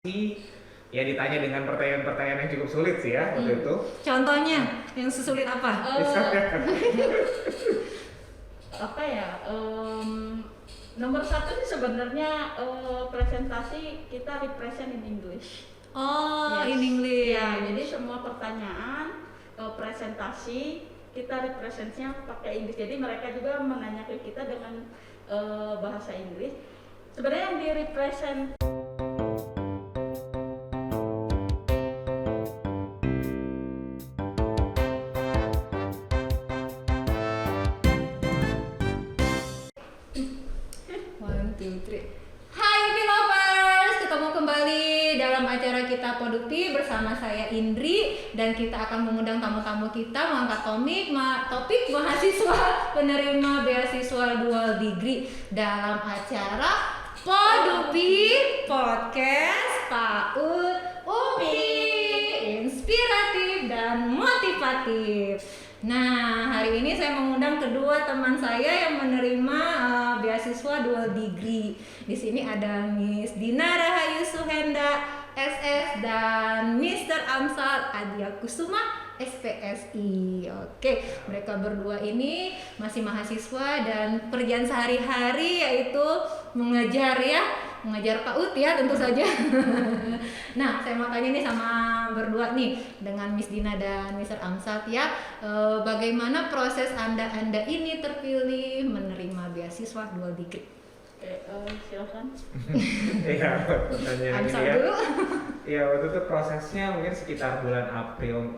Ya ditanya dengan pertanyaan-pertanyaan yang cukup sulit sih ya waktu itu. Contohnya yang sesulit apa? Apa ya? Nomor satu sih sebenarnya presentasi kita represent in English. Oh, in English. Ya, jadi semua pertanyaan presentasi kita representnya pakai Inggris. Jadi mereka juga menanya ke kita dengan bahasa Inggris. Sebenarnya yang di represent Hai Upi Lovers, ketemu kembali dalam acara kita Podupi bersama saya Indri, dan kita akan mengundang tamu-tamu kita mengangkat topik mahasiswa penerima beasiswa dual degree dalam acara Podupi Podcast PAUD UPI, inspiratif dan motivatif. Nah, hari ini saya mengundang kedua teman saya yang menerima beasiswa dual degree. Di sini ada Miss Dina Rahayu Suhenda, SS, dan Mr. Amsal Adiakusuma, SPSI. Oke, mereka berdua ini masih mahasiswa dan pekerjaan sehari-hari yaitu mengajar PAUD ya tentu saja. Nah, saya mau tanya nih sama berdua nih dengan Miss Dina dan Mr. Amsat ya, bagaimana proses anda ini terpilih menerima beasiswa dual degree? Silakan. Iya, pertanyaan ini ya. Dulu. Ya waktu itu prosesnya mungkin sekitar bulan April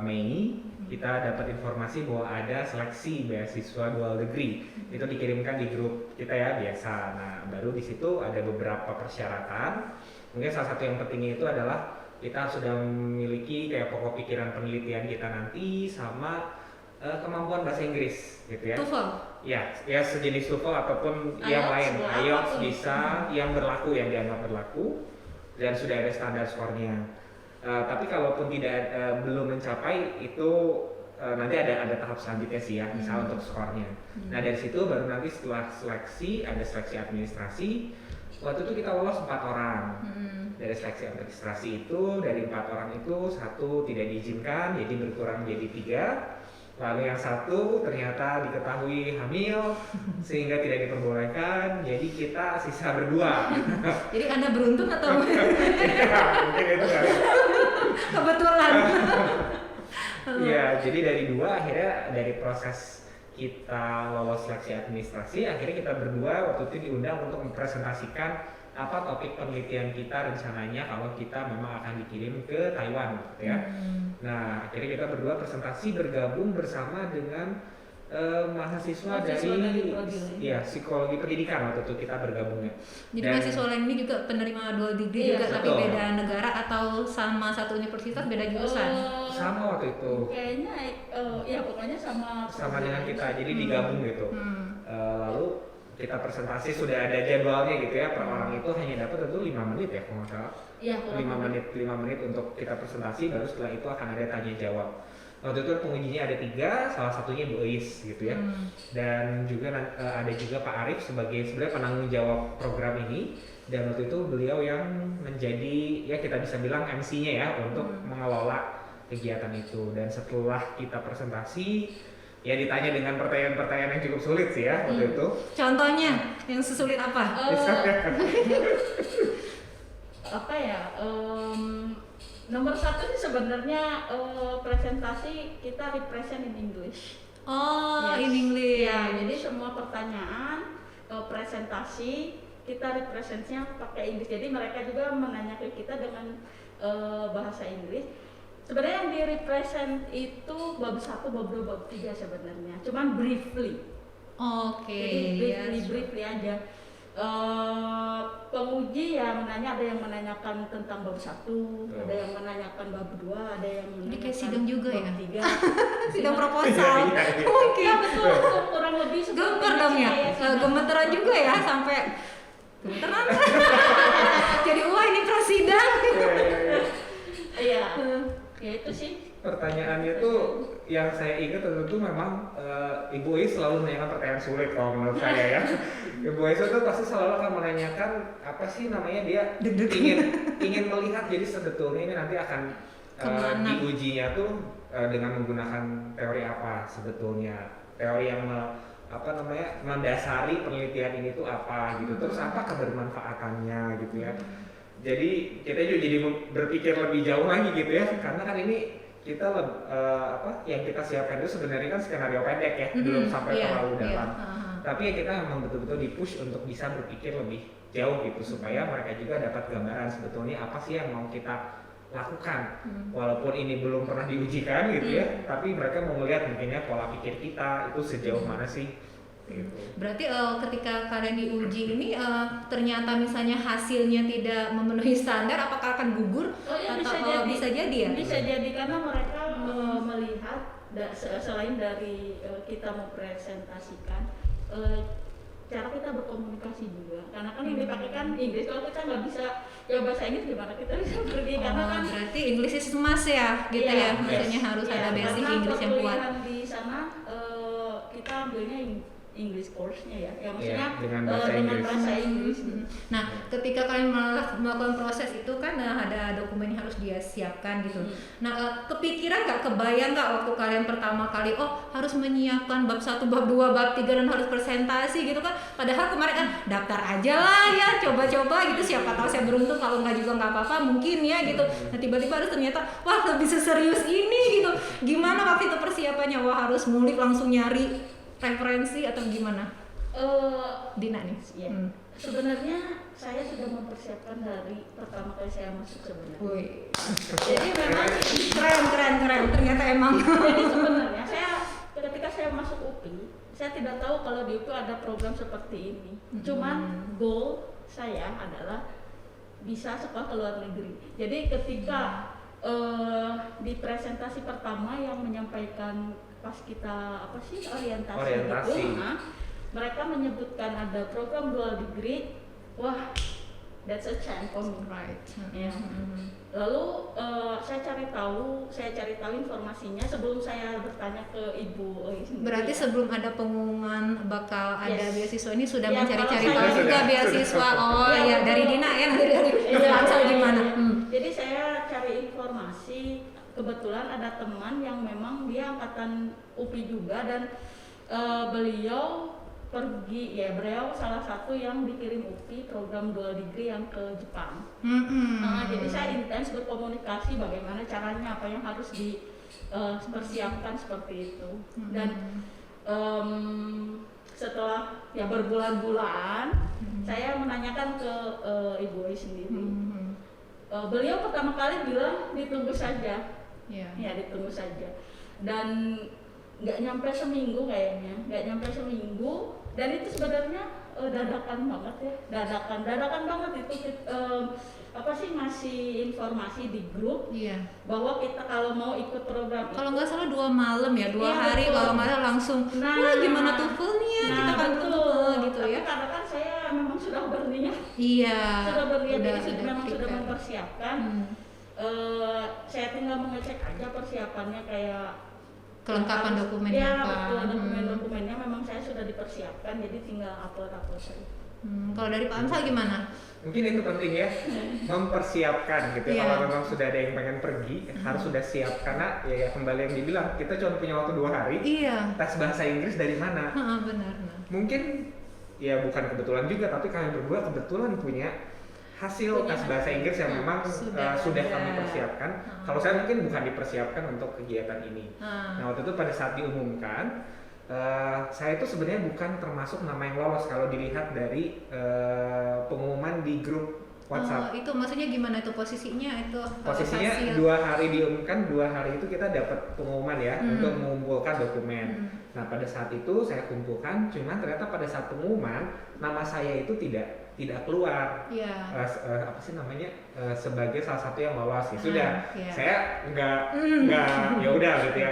Mei kita dapat informasi bahwa ada seleksi beasiswa dual degree. Itu dikirimkan di grup kita ya biasa. Nah, baru di situ ada beberapa persyaratan. Mungkin salah satu yang pentingnya itu adalah kita sudah memiliki kayak pokok pikiran penelitian kita nanti sama kemampuan bahasa Inggris gitu ya. TOEFL. Ya sejenis TOEFL ataupun yang lain. IELTS bisa yang berlaku, yang dianggap berlaku dan sudah ada standar skornya. Tapi kalaupun belum mencapai itu nanti ada tahap selanjutnya sih ya, misal untuk skornya. Nah dari situ baru nanti setelah seleksi ada seleksi administrasi. Waktu itu kita lolos 4 orang. Dari seleksi administrasi itu dari 4 orang itu 1 tidak diizinkan, jadi berkurang jadi 3. Lalu yang 1 ternyata diketahui hamil sehingga tidak diperbolehkan, jadi kita sisa berdua. Jadi anda beruntung atau? Ya, mungkin itu kali. Kebetulan. Ya, jadi dari 2 akhirnya dari proses kita lolos seleksi administrasi, akhirnya kita berdua waktu itu diundang untuk mempresentasikan apa topik penelitian kita rencananya kalau kita memang akan dikirim ke Taiwan gitu ya. Nah, akhirnya kita berdua presentasi bergabung bersama dengan mahasiswa dari psikologi pendidikan waktu itu kita bergabungnya. Jadi mahasiswa lain ini juga penerima dual degree juga, tapi beda negara atau sama satu universitas beda jurusan? Sama waktu itu. Kayaknya ya pokoknya sama dengan kita, jadi digabung gitu. Lalu kita presentasi sudah ada jadwalnya gitu ya, per orang itu hanya dapat tentu 5 menit ya kalau nggak salah. Iya, 5 menit untuk kita presentasi, baru setelah itu akan ada tanya jawab. Waktu itu pengujinya ada 3, salah satunya Bu Eis gitu ya. Dan juga ada juga Pak Arif sebagai sebenarnya penanggung jawab program ini. Dan waktu itu beliau yang menjadi ya kita bisa bilang MC-nya ya untuk mengelola kegiatan itu. Dan setelah kita presentasi ya ditanya dengan pertanyaan-pertanyaan yang cukup sulit sih ya waktu itu. Contohnya yang sesulit apa? Apa ya? Nomor satu sih sebenarnya presentasi kita represent in English. Oh, in English. Ya, jadi semua pertanyaan presentasi kita representnya pakai Inggris. Jadi mereka juga menanya ke kita dengan bahasa Inggris. Sebenarnya yang di represent itu bab 1, bab 2, bab 3 sebenarnya. Cuman briefly. Oke. Jadi briefly aja. Penguji ya ada yang menanyakan tentang bab 1, ada yang menanyakan bab 2, ada yang menanyakan. Jadi kayak sidang juga ya? 3. Sidang proposal. Oke. Ya betul, kurang lebih gemeter dong ya. Gemeteran juga ya sampai gemeteran. Jadi wah ini prasidang. Iya. Ya itu sih. Pertanyaannya tuh yang saya ingat tentu memang Ibu Is selalu menanyakan pertanyaan sulit kalau menurut saya ya. Ibu Is itu pasti selalu akan menanyakan apa sih namanya dia ingin melihat jadi sebetulnya ini nanti akan diujinya tuh dengan menggunakan teori apa sebetulnya, teori yang mendasari penelitian ini tuh apa gitu, terus apa kebermanfaatannya gitu ya. Jadi kita juga jadi berpikir lebih jauh lagi gitu ya, karena kan ini kita yang kita siapkan itu sebenarnya kan skenario pendek ya, belum sampai terlalu dalam. Tapi ya kita memang betul-betul dipush untuk bisa berpikir lebih jauh gitu, supaya mereka juga dapat gambaran sebetulnya apa sih yang mau kita lakukan. Walaupun ini belum pernah diujikan gitu ya, tapi mereka mau melihat mungkinnya pola pikir kita itu sejauh mana sih gitu. Berarti ketika kalian diuji ini ternyata misalnya hasilnya tidak memenuhi standar, apakah akan gugur? Bisa jadi ya? Bisa jadi karena mereka melihat selain dari kita mempresentasikan cara kita berkomunikasi juga, karena kan yang dipakai kan Inggris. Kalau kita nggak bisa ya bahasa Inggris gimana kita bisa pergi? Karena kan berarti English is must ya, gitu ya. Maksudnya harus ada basic Inggris yang kuat. Di sana kita ambilnya English course-nya ya maksudnya dengan bahasa Inggris. Nah, ketika kalian melakukan proses itu kan ada dokumen yang harus dia siapkan gitu. Nah, kepikiran nggak, kebayang nggak waktu kalian pertama kali harus menyiapkan bab 1, bab 2, bab 3 dan harus presentasi gitu kan? Padahal kemarin kan daftar aja lah ya, coba-coba gitu, siapa tahu saya beruntung, kalau nggak juga nggak apa-apa mungkin ya gitu. Nah, tiba-tiba harus ternyata wah lebih serius ini gitu. Gimana waktu itu persiapannya? Wah harus ngulik langsung nyari referensi atau gimana? Dina nih. Ya. Sebenarnya saya sudah mempersiapkan dari pertama kali saya masuk sebenarnya. Jadi memang keren. Ternyata emang. Jadi sebenarnya ketika saya masuk UPI, saya tidak tahu kalau di UPI ada program seperti ini. Cuman goal saya adalah bisa sekolah ke luar negeri. Jadi ketika di presentasi pertama yang menyampaikan pas kita orientasi. Itu, mereka menyebutkan ada program dual degree. Wah, that's a chance for me, right? Ya. Lalu saya cari tahu informasinya sebelum saya bertanya ke Ibu sendiri. Berarti sebelum ada pengumuman bakal ada beasiswa ini sudah mencari-cari kalau tahu juga beasiswa. Ya dari Dina ya, dari asal gimana? Jadi saya cari informasi. Kebetulan ada teman yang memang dia angkatan UPI juga dan beliau salah satu yang dikirim UPI program dual degree yang ke Jepang. Jadi saya intens berkomunikasi bagaimana caranya, apa yang harus dipersiapkan seperti itu. Dan setelah berbulan-bulan saya menanyakan ke Ibu Oi sendiri. Beliau pertama kali bilang ditunggu saja. Ya ditunggu saja. Dan nggak nyampe seminggu dan itu sebenarnya dadakan banget ya, dadakan banget itu ngasih informasi di grup bahwa kita kalau mau ikut program kalau nggak salah 2 malam ya, 2 hari betul. Kalau nggak salah langsung wah gimana TOEFL-nya kita kan betul gitu ya. Karena kan saya memang sudah berniat memang sudah mempersiapkan. Saya tinggal mengecek aja persiapannya kayak kelengkapan dokumennya betul, dokumen-dokumennya memang saya sudah dipersiapkan, jadi tinggal upload saja. Kalau dari Pak Amsal gimana? Mungkin itu penting ya, mempersiapkan gitu ya. Kalau memang sudah ada yang pengen pergi, harus sudah siap, karena ya kembali yang dibilang, kita cuma punya waktu 2 hari. Tes bahasa Inggris dari mana? Benar. Mungkin ya bukan kebetulan juga, tapi kalian berdua kebetulan punya hasil tes bahasa Inggris yang memang sudah kami persiapkan. Kalau saya mungkin bukan dipersiapkan untuk kegiatan ini. Nah, waktu itu pada saat diumumkan, saya itu sebenarnya bukan termasuk nama yang lolos kalau dilihat dari pengumuman di grup WhatsApp. Itu maksudnya gimana itu posisinya? Posisinya 2 hari diumumkan, 2 hari itu kita dapat pengumuman ya untuk mengumpulkan dokumen. Nah, pada saat itu saya kumpulkan, cuman ternyata pada saat pengumuman nama saya itu tidak keluar. Sebagai salah satu yang lolos. Ya sudah, saya nggak ya udah gitu ya.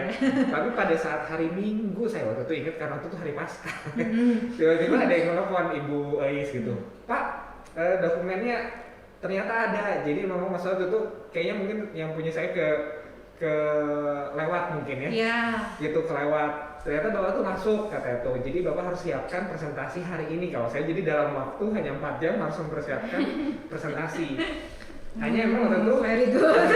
Tapi pada saat hari Minggu, saya waktu itu ingat karena itu hari Paskah. Tiba-tiba ada yang nelfon Ibu Ais gitu, Pak, dokumennya ternyata ada. Jadi memang masalah itu kayaknya mungkin yang punya saya ke kelewat mungkin ya. Iya. Gitu kelewat. Ternyata Bapak tuh masuk katanya tuh. Jadi Bapak harus siapkan presentasi hari ini. Kalau saya jadi dalam waktu hanya 4 jam harus mempersiapkan presentasi. Hanya emang waktu itu Very good.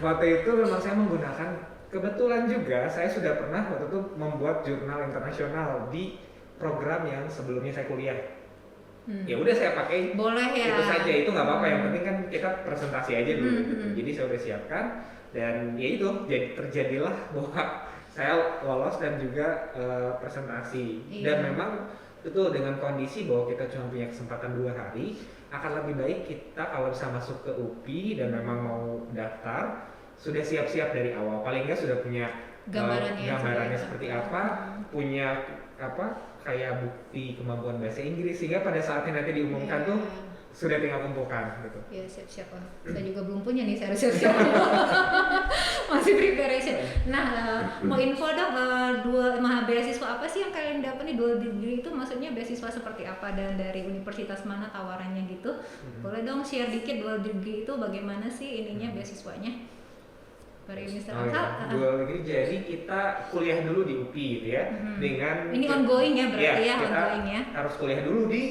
waktu itu memang saya menggunakan, kebetulan juga saya sudah pernah waktu itu membuat jurnal internasional di program yang sebelumnya saya kuliah. Ya udah saya pakai Boleh ya. itu saja, itu nggak apa-apa, yang penting kan kita presentasi aja dulu gitu. Jadi saya udah siapkan dan ya itu jadi terjadilah bahwa saya lolos dan juga presentasi. Iya. Dan memang betul dengan kondisi bahwa kita cuma punya kesempatan 2 hari, akan lebih baik kita kalau bisa masuk ke UPI dan memang mau daftar sudah siap-siap dari awal, paling nggak sudah punya gambarannya seperti apa, punya apa kayak bukti kemampuan bahasa Inggris, sehingga pada saatnya nanti diumumkan tuh sudah tinggal kumpulkan gitu. Ya siap-siap lah. Saya juga belum punya nih, saya harus siap-siap. Masih preparation. Nah, mau info dong, dua beasiswa apa sih yang kalian dapat nih? Dual degree itu maksudnya beasiswa seperti apa dan dari universitas mana tawarannya gitu? Boleh dong share dikit dual degree itu bagaimana sih ininya beasiswanya? Dari Mr. Ansal. Dual degree, jadi kita kuliah dulu di UPI gitu ya. Dengan Ini ongoing ya berarti ya, kita ongoing ya. harus kuliah dulu di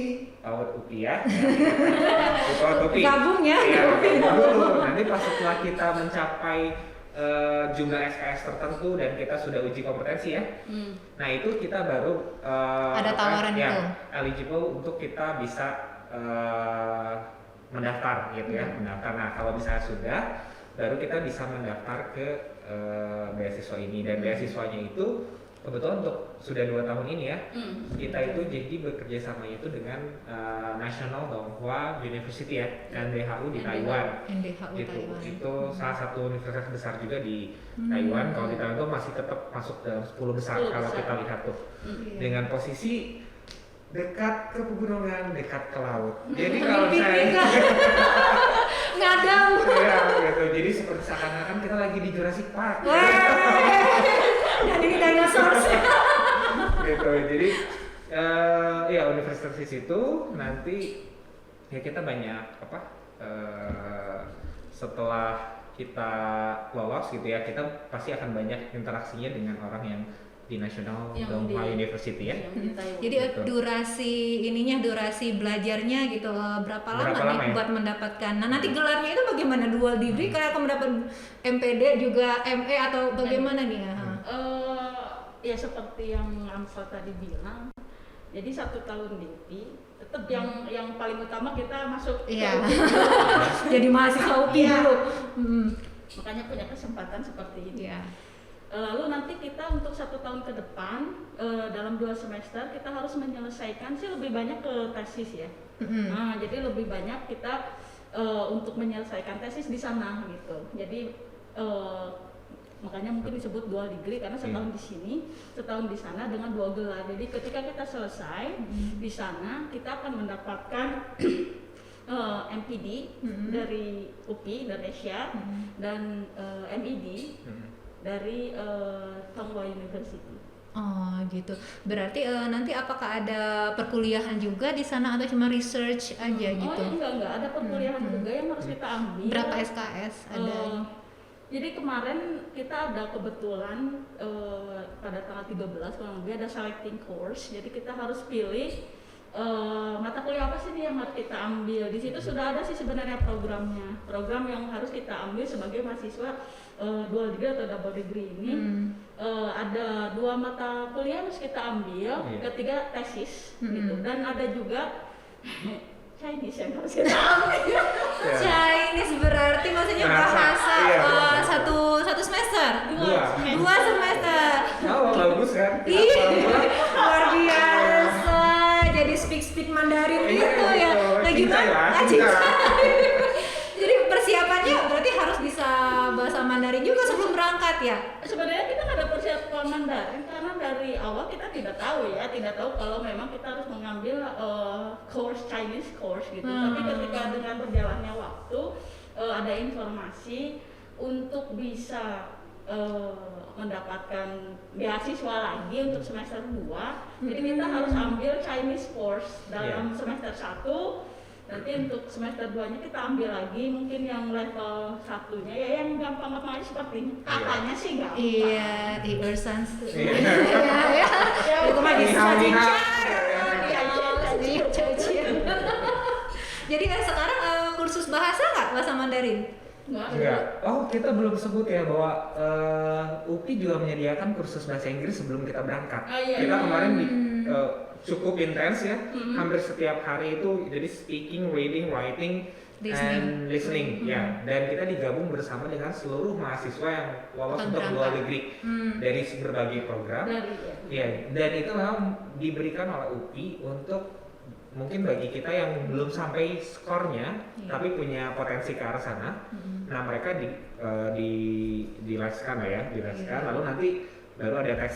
PAUD UPI ya. Di PAUD UPI. Gabung ya. Iya, gabung dulu. Nanti pas setelah kita mencapai jumlah SKS tertentu dan kita sudah uji kompetensi ya. Nah, itu kita baru Ada tawaran ya, itu. eligible untuk kita bisa mendaftar gitu ya, mendaftar. Nah, kalau misalnya sudah, baru kita bisa mendaftar ke beasiswa ini, dan beasiswanya itu kebetulan untuk sudah 2 tahun ini ya, kita itu jadi bekerja sama itu dengan National Donghua University ya, NDHU di Taiwan. NDHU Gitu. Taiwan. Itu salah satu universitas besar juga di Taiwan. Kalau di Taiwan itu masih tetap masuk dalam 10 besar 10 kalau besar. kita lihat tuh. Iya. Dengan posisi dekat ke pegunungan, dekat ke laut. Jadi kalau saya Ngadang. ya gitu. Jadi seperti seakan-akan kita lagi di Jurassic Park. Jadi dinosaur. Gitu. Jadi ya universitas di situ nanti ya kita banyak apa setelah kita lolos gitu ya, kita pasti akan banyak interaksinya dengan orang yang di National Yang Donghua di- University ya. Yang di Taiwan. Jadi Betul. durasi belajarnya gitu berapa lama Berapa nih lama ya? buat mendapatkan. Nah, nanti gelarnya itu bagaimana, dual degree kayak kamu dapat MPD juga ME atau bagaimana nih ya? Ya seperti yang Amsal tadi bilang, jadi 1 tahun di UPI, tetap yang paling utama kita masuk ke Iya. UPI. Jadi mahasiswa UPI Iya. dulu. Makanya punya kesempatan seperti ini. Iya. Lalu nanti kita untuk 1 tahun ke depan, dalam 2 semester kita harus menyelesaikan sih lebih banyak ke tesis ya. Nah, jadi lebih banyak kita untuk menyelesaikan tesis di sana gitu. Jadi makanya mungkin disebut dual degree karena setahun di sini, setahun di sana dengan 2 gelar. Jadi ketika kita selesai di sana, kita akan mendapatkan MPD dari UPI Indonesia dan MED dari Donghua University. Oh gitu. Berarti nanti apakah ada perkuliahan juga di sana atau cuma research aja gitu? Oh enggak, ada perkuliahan juga yang harus kita ambil. Berapa SKS ada? Jadi kemarin kita ada kebetulan pada tanggal 13 kurang lebih ada selecting course. Jadi kita harus pilih mata kuliah apa sih nih yang harus kita ambil. Di situ sudah ada sih sebenarnya programnya. Program yang harus kita ambil sebagai mahasiswa dual degree atau double degree ini. Ada 2 mata kuliah yang harus kita ambil, ketiga tesis gitu. Dan ada juga Chinese yang harus kita ambil. Chinese berarti maksudnya bahasa satu semester? Dua semester. Oh, bagus kan? Ih, luar biasa. Jadi speak Mandarin Iya, gitu ya. betul. Nah gimana? Cincai lah, Cincai. Jadi persiapannya berarti harus bisa bahasa Mandarin juga sebelum berangkat ya? Sebenarnya kita nggak ada persiapan Mandarin karena dari awal kita tidak tahu kalau memang kita harus mengambil course Chinese course gitu. Tapi ketika dengan berjalannya waktu ada informasi untuk bisa mendapatkan beasiswa lagi untuk semester 2. Jadi kita harus ambil Chinese course dalam semester 1. Nanti untuk semester 2-nya kita ambil lagi mungkin yang level 1-nya ya yang gampang-gampang aja seperti ini. Katanya sih gampang. Iya, di Ursans. Iya. Ya, itu mah bisa Lihat. Jadi sekarang kursus bahasa nggak bahasa Mandarin? Enggak. Oh, kita belum sebut ya bahwa UPI juga menyediakan kursus bahasa Inggris sebelum kita berangkat. Oh, iya. Kita kemarin cukup intens ya, hampir setiap hari itu jadi speaking, reading, writing, and listening ya. Dan kita digabung bersama dengan seluruh mahasiswa yang lolos untuk dual degree dari berbagai program. Ya, dan itu memang diberikan oleh UPI untuk mungkin bagi kita yang belum sampai skornya tapi punya potensi ke arah sana. Nah, mereka dileskan lah ya, dileskan lalu nanti baru ada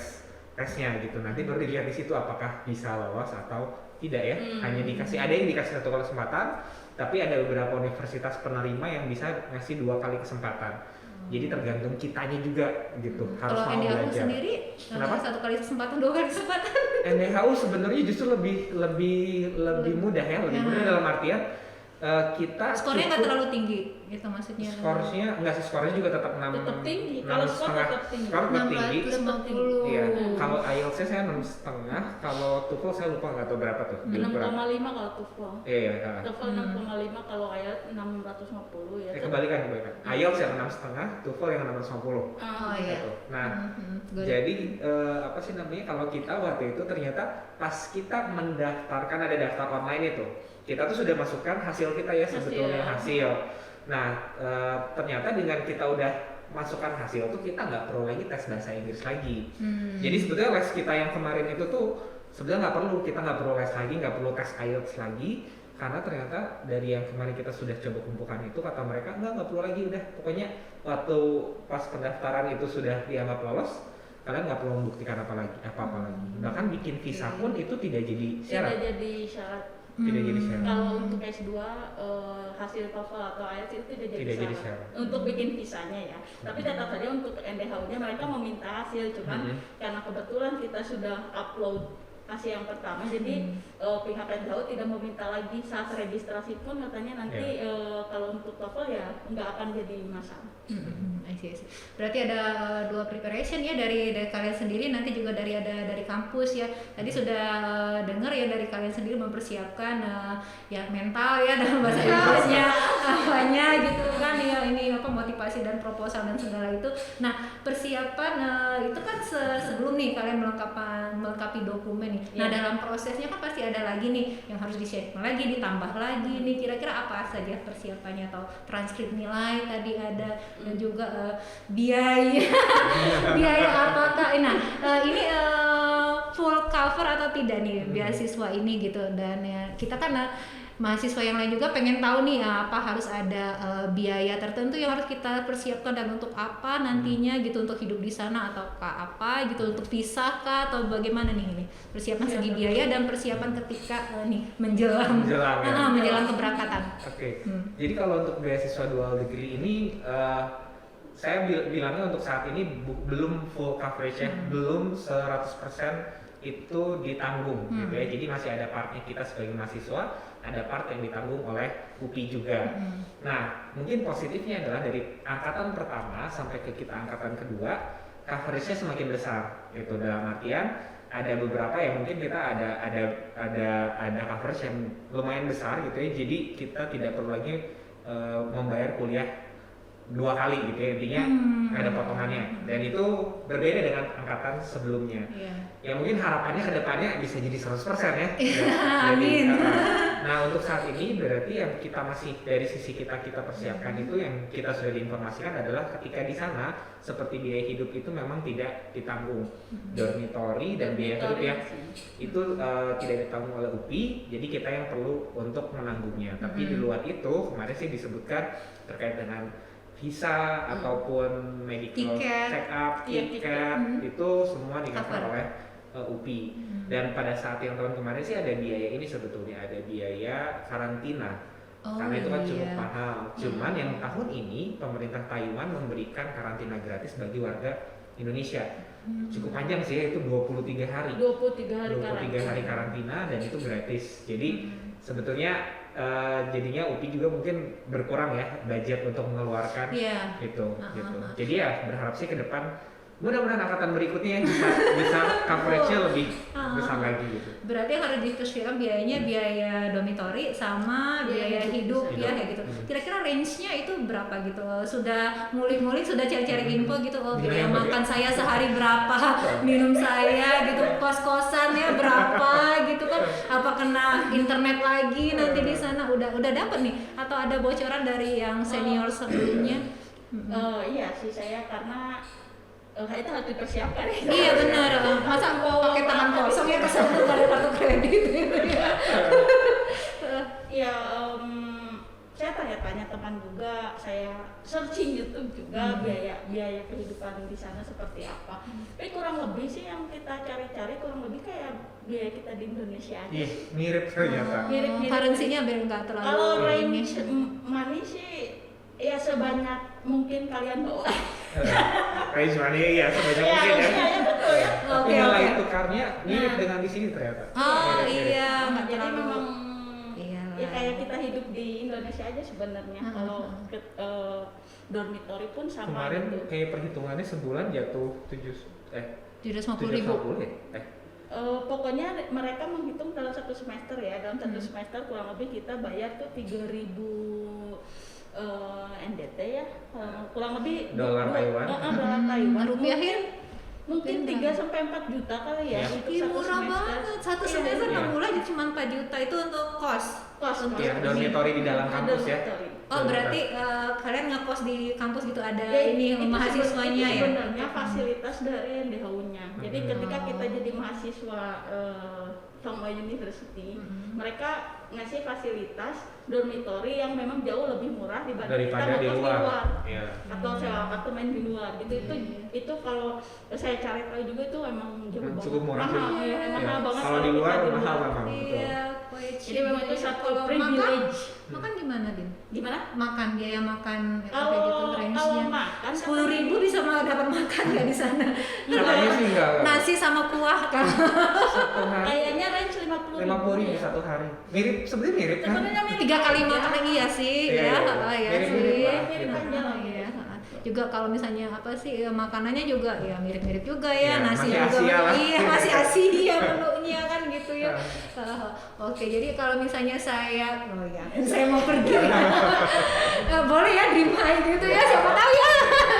tesnya gitu. Nanti baru dilihat di situ apakah bisa lolos atau tidak ya. Hanya ada yang dikasih 1 kali kesempatan, tapi ada beberapa universitas penerima yang bisa ngasih 2 kali kesempatan. Jadi tergantung kitanya juga gitu. Harus Kalau mau NDHU belajar. sendiri, Kenapa? 1 kali kesempatan, 2 kali kesempatan. NDHU sebenarnya justru lebih mudah ya, lebih mudah dalam artian kita Skornya nggak cukup- terlalu tinggi, gitu maksudnya. Skornya enggak sih, skornya juga tetap 6 Tetap tinggi. Kalau skor tetap tinggi. Skor tetap tinggi. 650. Iya, kalau IELTS saya 6,5, kalau TOEFL saya lupa nggak tahu berapa tuh. Belum berapa. 6,5 kalau TOEFL. Iya. TOEFL 6,5 kalau IELTS 650 ya. Kebalikan. IELTS yang 6,5, TOEFL yang 650. Oh iya. Gitu. Nah, Good. jadi apa sih namanya, kalau kita waktu itu ternyata pas kita mendaftarkan, ada daftar online itu, kita tuh sudah masukkan hasil kita ya, sebetulnya hasil. Nah, ternyata dengan kita udah masukkan hasil tuh kita nggak perlu lagi tes bahasa Inggris lagi. Jadi sebetulnya les kita yang kemarin itu tuh sebenarnya kita nggak perlu les lagi, nggak perlu tes IELTS lagi, karena ternyata dari yang kemarin kita sudah coba kumpulkan itu, kata mereka nggak perlu lagi, udah pokoknya waktu pas pendaftaran itu sudah dianggap lolos, kalian nggak perlu membuktikan apa lagi. Bahkan bikin visa pun itu tidak jadi syarat. Tidak jadi syarat. Tidak jadi syarat. Kalau untuk S2 hasil TOEFL atau IELTS itu tidak jadi syarat. Untuk bikin visanya ya. Tapi tetap saja untuk NDHU-nya mereka meminta hasil, cuman karena kebetulan kita sudah upload hasil yang pertama, jadi pihak NDHU tidak meminta lagi saat registrasi pun katanya nanti kalau untuk TOEFL ya nggak akan jadi masalah. I see. Berarti ada 2 preparation ya dari kalian sendiri, nanti juga dari kampus ya. Tadi sudah dengar ya dari kalian sendiri mempersiapkan ya mental ya dalam bahasa Inggrisnya apanya gitu kan ya, ini apa motivasi dan proposal dan segala itu. Nah, persiapan itu kan sebelum nih kalian melengkapi dokumen nih. Nah, dalam prosesnya kan pasti ada lagi nih yang harus disiapkan lagi, ditambah lagi nih, kira-kira apa saja persiapannya, atau transkrip nilai tadi ada, dan juga biaya apakah ini full cover atau tidak nih beasiswa ini gitu. Dan ya, kita kan mahasiswa yang lain juga pengen tahu nih apa harus ada biaya tertentu yang harus kita persiapkan, dan untuk apa nantinya gitu, untuk hidup di sana atau apa gitu, untuk pisah kah atau bagaimana nih ini persiapan segi biaya dan persiapan ketika menjelang keberangkatan. Oke. Jadi kalau untuk beasiswa dual degree ini saya bilangnya untuk saat ini belum full coverage ya, belum 100% itu ditanggung gitu ya. Jadi masih ada partnya kita sebagai mahasiswa, ada part yang ditanggung oleh UPI juga. Nah, mungkin positifnya adalah dari angkatan pertama sampai ke kita angkatan kedua, coveragenya semakin besar gitu. Dalam artian ada beberapa yang mungkin kita ada coverage yang lumayan besar gitu ya. Jadi kita tidak perlu lagi membayar kuliah 2 kali gitu ya, intinya ada potongannya, dan itu berbeda dengan angkatan sebelumnya. Ya mungkin harapannya ke depannya bisa jadi 100% ya. Amin. Nah, untuk saat ini berarti yang kita masih dari sisi kita persiapkan itu, yang kita sudah diinformasikan adalah ketika di sana seperti biaya hidup itu memang tidak ditanggung. Dormitory dan biaya hidup ya itu tidak ditanggung oleh UPI, jadi kita yang perlu untuk menanggungnya. Tapi di luar itu kemarin sih disebutkan terkait dengan visa ataupun medical check up, tiket itu semua di-cover oleh UPI. Dan pada saat yang tahun kemarin sih ada biaya ini, sebetulnya ada biaya karantina. Karena itu kan cukup mahal. Cuman yang tahun ini pemerintah Taiwan memberikan karantina gratis bagi warga Indonesia. Cukup panjang sih, itu 23 hari. 23 hari karantina dan itu gratis. Jadi sebetulnya jadinya UPI juga mungkin berkurang ya budget untuk mengeluarkan Iya. gitu. Jadi ya berharap sih ke depan mudah-mudahan angkatan berikutnya bisa coverage-nya lebih besar lagi gitu. Berarti harus dipersiapkan biayanya, biaya dormitory sama biaya hidup ya kayak gitu. Kira-kira range-nya itu berapa gitu? Sudah ngulik-ngulik, sudah cari-cari info gitu. Oh, biaya makan saya sehari berapa, minum saya gitu, kos-kosannya berapa gitu kan? Apa kena internet lagi nanti di sana? Udah dapat nih atau ada bocoran dari yang senior sebelumnya? Iya sih, saya karena itu harus dipersiapkan. Iya benar. Masa mau pakai tangan kosong ya kesana nggak ada kartu kredit gitu ya. Ya, saya tanya-tanya teman juga, saya searching YouTube juga biaya kehidupan di sana seperti apa. Tapi kurang lebih sih yang kita cari-cari kurang lebih kayak biaya kita di Indonesia aja. Iya, mirip ternyata. Mirip-mirip. Currency-nya biar nggak terlalu. Kalau ini. range money sih ya sebanyak mungkin kalian bawa. Range money ya sebanyak mungkin ya. Iya, betul ya. Tapi nilai tukarnya mirip dengan di sini ternyata. Oh Mirip-mirip. iya, nggak Jadi terlalu. memang Iyalah. ya kayak kita hidup di Indonesia aja sebenarnya. Kalau dormitory pun sama Kemarin gitu. kayak perhitungannya sebulan jatuh 750.000. ya? Pokoknya mereka menghitung dalam satu semester ya, dalam satu semester kurang lebih kita bayar tuh 3.000 NDT ya, kurang lebih Dolar Taiwan. Dolar Taiwan. Rupiahin? Mungkin 3 sampai 4 juta kali ya. Iya. Untuk Ih, satu murah semester. banget. Satu Iya, semester iya. 6 bulan jadi cuma 4 juta itu untuk kos. Kos. Iya, dormitory di dalam kampus ya. Dormitory. Oh berarti kalian ngekos di kampus gitu ada Ya, ini itu mahasiswanya ya? sebenarnya fasilitas dari NDHU-nya. Jadi ketika kita jadi mahasiswa Tongwa University, mereka ngasih fasilitas dormitory yang memang jauh lebih murah dibanding kita Daripada di ngekos luar. Iya. atau sewa apartemen di luar gitu. Itu kalau saya cari tahu juga itu emang jauh banget. Cukup murah sih. Mahal, ya, Iya. mahal banget Kalau di kita luar mahal memang. Betul. Iya, quite Jadi memang itu cheap. satu Kalau privilege. makan gimana Din? Gimana? Makan biaya makan kayak gitu Kalau range-nya. makan 10.000 bisa dapat makan nggak di sana? Katanya sih enggak. Nasi sama kuah kan? Satu hari kayaknya range 50.000. 50.000 satu hari. Sebenarnya mirip kan? Sebenarnya mirip 3 kali aja. makan iya sih, Iya, ya, iya. ya Mirip-mirip sih. lah. Mirip aja lah. Iya. Juga kalau misalnya apa sih ya, makanannya juga ya mirip-mirip juga ya, Iya, nasi masih juga. Asia lah. Iya, masih Asia menunya kan gitu ya. Oke, jadi kalau misalnya saya saya mau pergi boleh ya dream high gitu ya, siapa tahu ya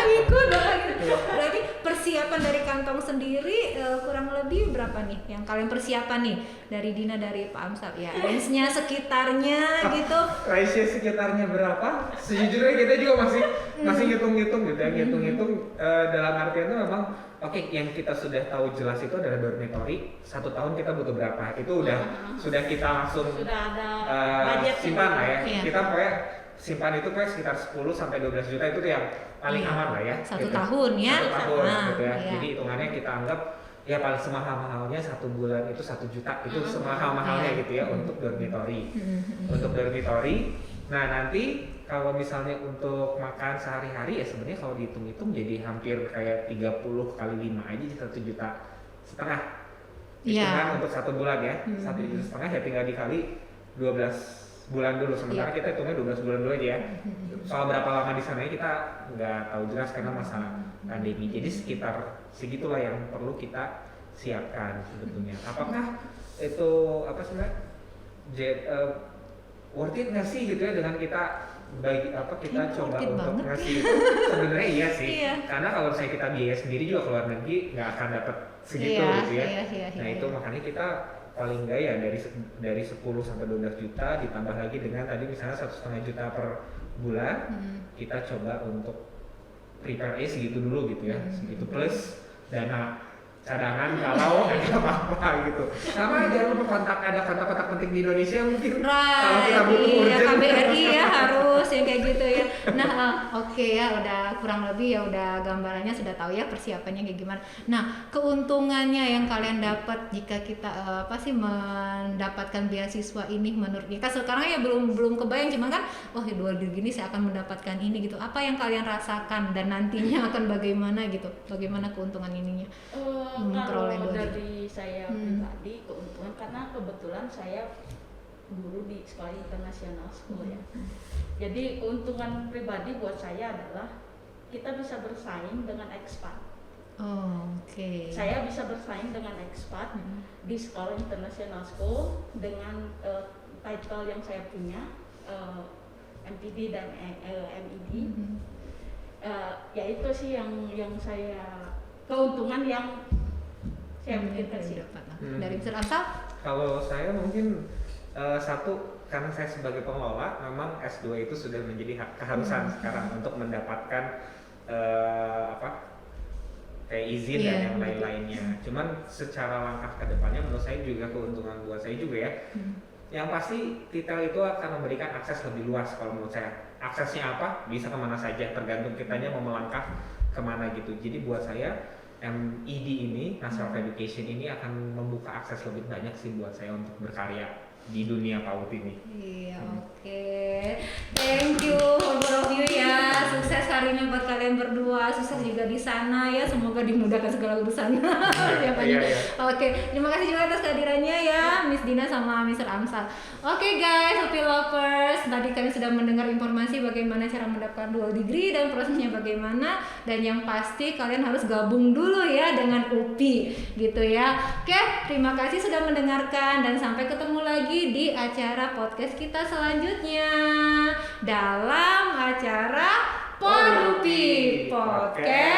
ikut gitu. Berarti persiapan dari kantong sendiri kurang lebih berapa nih yang kalian persiapan nih dari Dina, dari Pak Amsal ya, range-nya sekitarnya gitu. Ratio sekitarnya berapa? Sejujurnya kita juga masih hitung-hitung gitu ya, hitung-hitung dalam artian itu memang oke, yang kita sudah tahu jelas itu adalah dormitory. 1 tahun kita butuh berapa? Itu sudah kita langsung Sudah ada budget simpan lah ya. Iya. Kita pokoknya simpan itu kayak sekitar 10 sampai 12 juta itu tuh yang paling Iya. aman lah ya. 1 gitu. tahun ya. 1 tahun Nah, gitu ya. iya. Jadi hitungannya kita anggap ya paling semahal-mahalnya 1 bulan itu 1 juta. Itu semahal-mahalnya Iya. gitu ya untuk dormitory. Untuk dormitory. Nah, nanti kalau misalnya untuk makan sehari-hari ya sebenarnya kalau dihitung-hitung jadi hampir kayak 30 kali 5 aja jadi 1,5 juta. Iya. Hitungan untuk 1 bulan ya. 1,5 juta ya tinggal dikali 12 bulan dulu. Sementara Iya. kita hitungnya 12 bulan dulu aja ya. Soal berapa lama di sana kita nggak tahu jelas karena masa pandemi. Jadi sekitar segitulah yang perlu kita siapkan sebetulnya. Apakah itu apa sih Mbak? Worth it nggak sih gitu ya dengan kita kita Kayaknya coba worth it untuk banget. ngasih itu sebenarnya iya sih. Iya. Karena kalau misalnya kita biaya sendiri juga keluar negeri nggak akan dapat segitu Iya, gitu ya. iya, Nah iya. itu makanya kita paling enggak ya dari 10 sampai 12 juta ditambah lagi dengan tadi misalnya 1,5 juta per bulan kita coba untuk prepare segitu dulu gitu ya, segitu plus dana cadangan kalau ada apa-apa gitu. Sama jangan lupa ada kontak-kontak penting di Indonesia mungkin kalau kita butuh Iya, urgent. KBRI ya harus yang kayak gitu ya. Nah, oke ya, udah kurang lebih ya udah gambarannya sudah tahu ya persiapannya kayak gimana. Nah, keuntungannya yang kalian dapat jika kita mendapatkan beasiswa ini menurut kan sekarang ya belum kebayang, cuman kan di luar negeri saya akan mendapatkan ini gitu. Apa yang kalian rasakan dan nantinya akan bagaimana gitu? Bagaimana keuntungan ininya? Kalau Memperoleh dua dari saya pribadi keuntungan karena kebetulan saya guru di sekolah internasional school ya. Jadi keuntungan pribadi buat saya adalah kita bisa bersaing dengan expat. Oke. Saya bisa bersaing dengan expat di sekolah international school dengan title yang saya punya, MPD dan MED. Ya itu sih yang saya keuntungan yang saya pikirkan sih. Dari Mr. Amsal? Kalau saya mungkin satu, karena saya sebagai pengelola memang S2 itu sudah menjadi keharusan sekarang untuk mendapatkan kayak izin dan yang lain-lainnya. Cuman secara langkah ke depannya menurut saya juga keuntungan buat saya juga ya. Yang pasti titel itu akan memberikan akses lebih luas kalau menurut saya. Aksesnya apa? Bisa kemana saja, tergantung kitanya mau melangkah kemana gitu. Jadi buat saya MED ini, Master of Education ini akan membuka akses lebih banyak sih buat saya untuk berkarya di dunia PAUD ini. Iya, oke. Thank you for both of you ya. Sukses karirnya buat kalian berdua. Sukses juga di sana ya. Semoga dimudahkan segala urusannya. Oke, terima kasih juga atas kehadirannya ya, Miss Dina sama Mr. Amsal. Oke guys, UPI lovers, tadi kalian sudah mendengar informasi bagaimana cara mendapatkan dual degree dan prosesnya bagaimana, dan yang pasti kalian harus gabung dulu ya dengan UPI gitu ya. Oke, terima kasih sudah mendengarkan dan sampai ketemu lagi di acara podcast kita selanjutnya dalam acara PODUPI Podcast